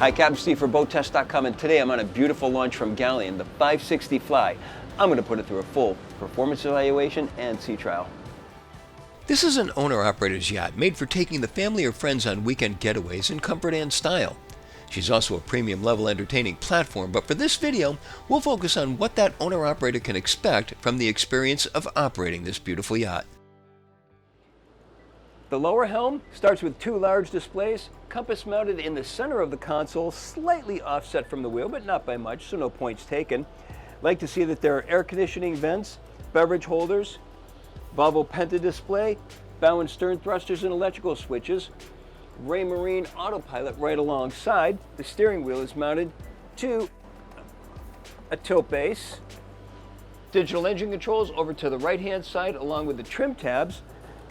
Hi, Captain Steve for BoatTest.com, and today I'm on a beautiful launch from Galeon, the 560 Fly. I'm going to put it through a full performance evaluation and sea trial. This is an owner-operator's yacht made for taking the family or friends on weekend getaways in comfort and style. She's also a premium-level entertaining platform, but for this video, we'll focus on what that owner-operator can expect from the experience of operating this beautiful yacht. The lower helm starts with two large displays, compass mounted in the center of the console, slightly offset from the wheel, but not by much, so no points taken. Like to see that there are air conditioning vents, beverage holders, Volvo Penta display, bow and stern thrusters and electrical switches, Raymarine autopilot right alongside. The steering wheel is mounted to a tilt base. Digital engine controls over to the right-hand side along with the trim tabs.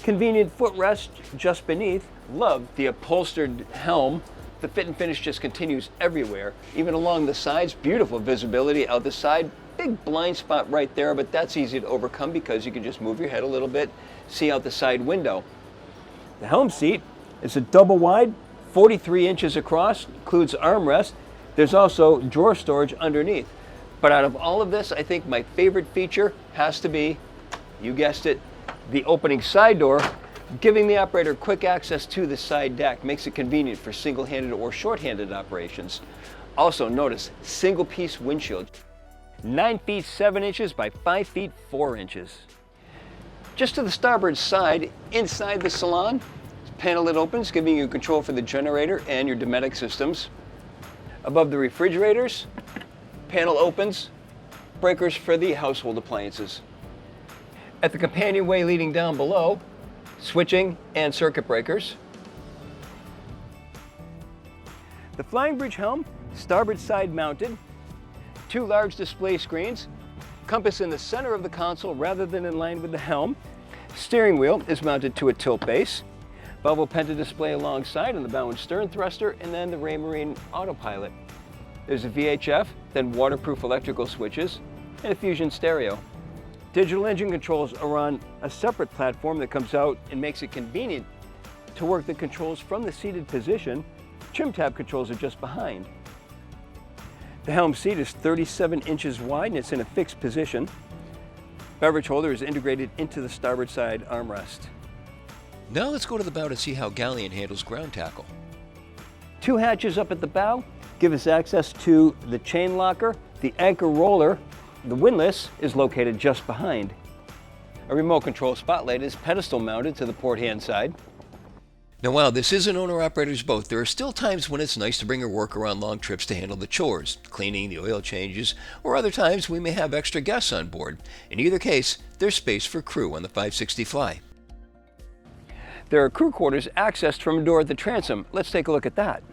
Convenient footrest just beneath. Love the upholstered helm. The fit and finish just continues everywhere, even along the sides. Beautiful visibility out the side. Big blind spot right there, but that's easy to overcome because you can just move your head a little bit, see out the side window. The helm seat is a double wide, 43 inches across, includes armrest. There's also drawer storage underneath. But out of all of this, I think my favorite feature has to be, you guessed it, the opening side door, giving the operator quick access to the side deck. Makes it convenient for single-handed or short-handed operations. Also notice, single-piece windshield. 9 feet 7 inches by 5 feet 4 inches. Just to the starboard side, inside the salon, panel that opens, giving you control for the generator and your Dometic systems. Above the refrigerators, panel opens, breakers for the household appliances. At the companionway leading down below, switching and circuit breakers. The flying bridge helm, starboard side mounted, two large display screens, compass in the center of the console rather than in line with the helm. Steering wheel is mounted to a tilt base. Volvo Penta display alongside on the bow and stern thruster, and then the Raymarine autopilot. There's a VHF, then waterproof electrical switches, and a Fusion stereo. Digital engine controls are on a separate platform that comes out and makes it convenient to work the controls from the seated position. Trim tab controls are just behind. The helm seat is 37 inches wide and it's in a fixed position. Beverage holder is integrated into the starboard side armrest. Now let's go to the bow to see how Galeon handles ground tackle. Two hatches up at the bow give us access to the chain locker, the anchor roller. The windlass is located just behind. A remote control spotlight is pedestal mounted to the port hand side. Now while this is an owner-operator's boat, there are still times when it's nice to bring her work around long trips to handle the chores, cleaning, the oil changes, or other times we may have extra guests on board. In either case, there's space for crew on the 560 Fly. There are crew quarters accessed from a door at the transom. Let's take a look at that.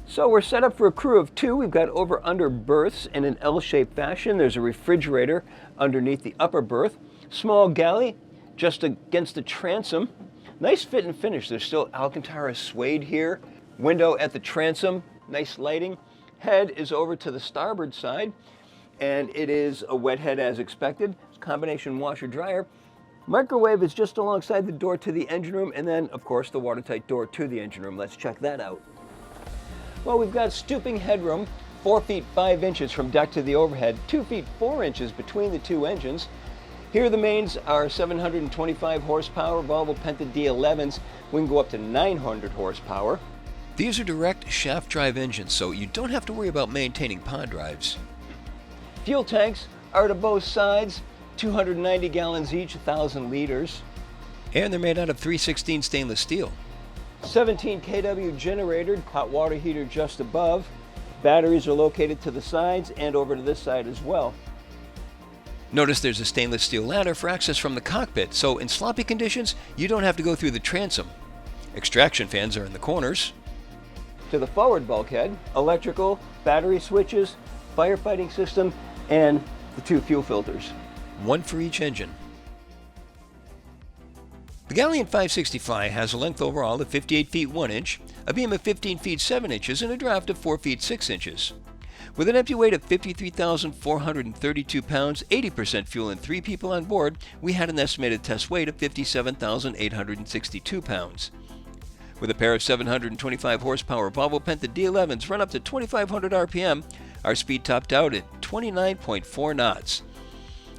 So we're set up for a crew of two. We've got over-under berths in an L-shaped fashion. There's a refrigerator underneath the upper berth. Small galley just against the transom. Nice fit and finish. There's still Alcantara suede here. Window at the transom, nice lighting. Head is over to the starboard side, and it is a wet head as expected. It's a combination washer dryer. Microwave is just alongside the door to the engine room, and then, of course, the watertight door to the engine room. Let's check that out. Well, we've got stooping headroom, 4 feet 5 inches from deck to the overhead, 2 feet 4 inches between the two engines. Here the mains are 725 horsepower Volvo Penta D11s. We can go up to 900 horsepower. These are direct shaft drive engines, so you don't have to worry about maintaining pond drives. Fuel tanks are to both sides, 290 gallons each, 1,000 liters. And they're made out of 316 stainless steel. 17 kW generator, hot water heater just above. Batteries are located to the sides and over to this side as well. Notice there's a stainless steel ladder for access from the cockpit, so in sloppy conditions, you don't have to go through the transom. Extraction fans are in the corners. To the forward bulkhead, electrical, battery switches, firefighting system, and the two fuel filters. One for each engine. The Galeon 560 Fly has a length overall of 58 feet 1 inch, a beam of 15 feet 7 inches, and a draft of 4 feet 6 inches. With an empty weight of 53,432 pounds, 80% fuel, and 3 people on board, we had an estimated test weight of 57,862 pounds. With a pair of 725 horsepower Volvo Penta D11s run up to 2,500 RPM, our speed topped out at 29.4 knots.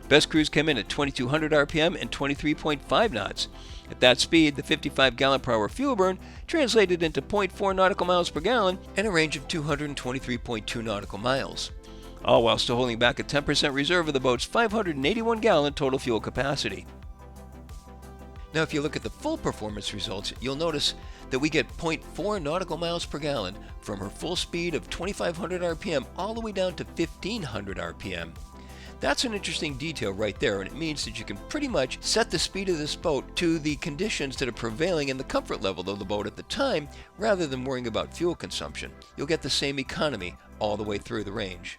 Best cruise came in at 2,200 RPM and 23.5 knots. At that speed, the 55 gallon per hour fuel burn translated into 0.4 nautical miles per gallon and a range of 223.2 nautical miles, all while still holding back a 10% reserve of the boat's 581 gallon total fuel capacity. Now, if you look at the full performance results, you'll notice that we get 0.4 nautical miles per gallon from her full speed of 2,500 RPM all the way down to 1,500 RPM. That's an interesting detail right there, and it means that you can pretty much set the speed of this boat to the conditions that are prevailing in the comfort level of the boat at the time, rather than worrying about fuel consumption. You'll get the same economy all the way through the range.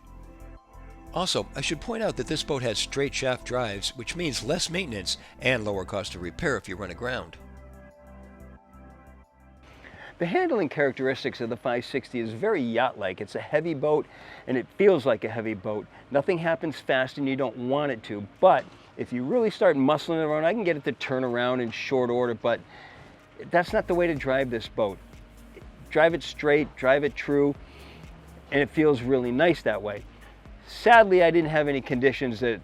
Also, I should point out that this boat has straight shaft drives, which means less maintenance and lower cost of repair if you run aground. The handling characteristics of the 560 is very yacht-like. It's a heavy boat, and it feels like a heavy boat. Nothing happens fast, and you don't want it to. But if you really start muscling it around, I can get it to turn around in short order, but that's not the way to drive this boat. Drive it straight, drive it true, and it feels really nice that way. Sadly, I didn't have any conditions that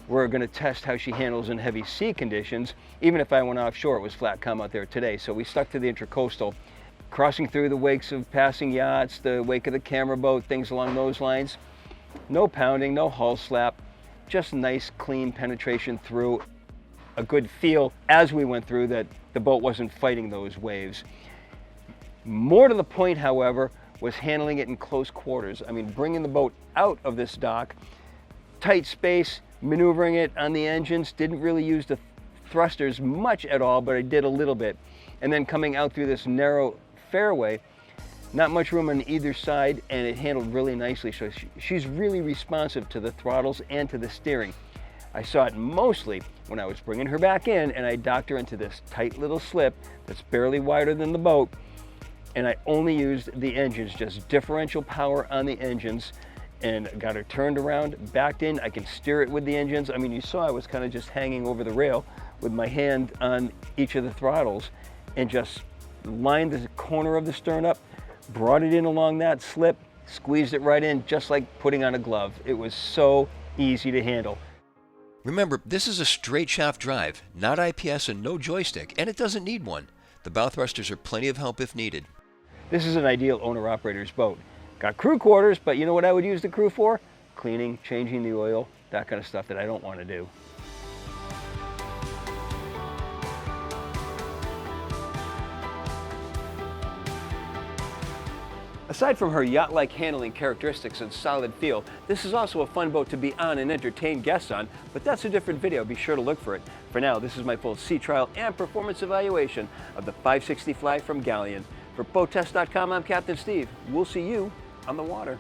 were going to test how she handles in heavy sea conditions. Even if I went offshore, it was flat calm out there today, so we stuck to the intracoastal. Crossing through the wakes of passing yachts, the wake of the camera boat, things along those lines. No pounding, no hull slap, just nice clean penetration through. A good feel as we went through that the boat wasn't fighting those waves. More to the point, however, was handling it in close quarters. I mean, bringing the boat out of this dock, tight space, maneuvering it on the engines, didn't really use the thrusters much at all, but I did a little bit. And then coming out through this narrow fairway, not much room on either side, and it handled really nicely. So she's really responsive to the throttles and to the steering. I saw it mostly when I was bringing her back in and I docked her into this tight little slip that's barely wider than the boat, and I only used the engines, just differential power on the engines, and got her turned around, backed in. I can steer it with the engines. I mean, you saw I was kind of just hanging over the rail with my hand on each of the throttles and just lined the corner of the stern up, brought it in along that slip, squeezed it right in, just like putting on a glove. It was so easy to handle. Remember, this is a straight shaft drive, not IPS and no joystick, and it doesn't need one. The bow thrusters are plenty of help if needed. This is an ideal owner-operator's boat. Got crew quarters, but you know what I would use the crew for? Cleaning, changing the oil, that kind of stuff that I don't want to do. Aside from her yacht-like handling characteristics and solid feel, this is also a fun boat to be on and entertain guests on, but that's a different video. Be sure to look for it. For now, this is my full sea trial and performance evaluation of the 560 Fly from Galeon. For BoatTest.com, I'm Captain Steve. We'll see you on the water.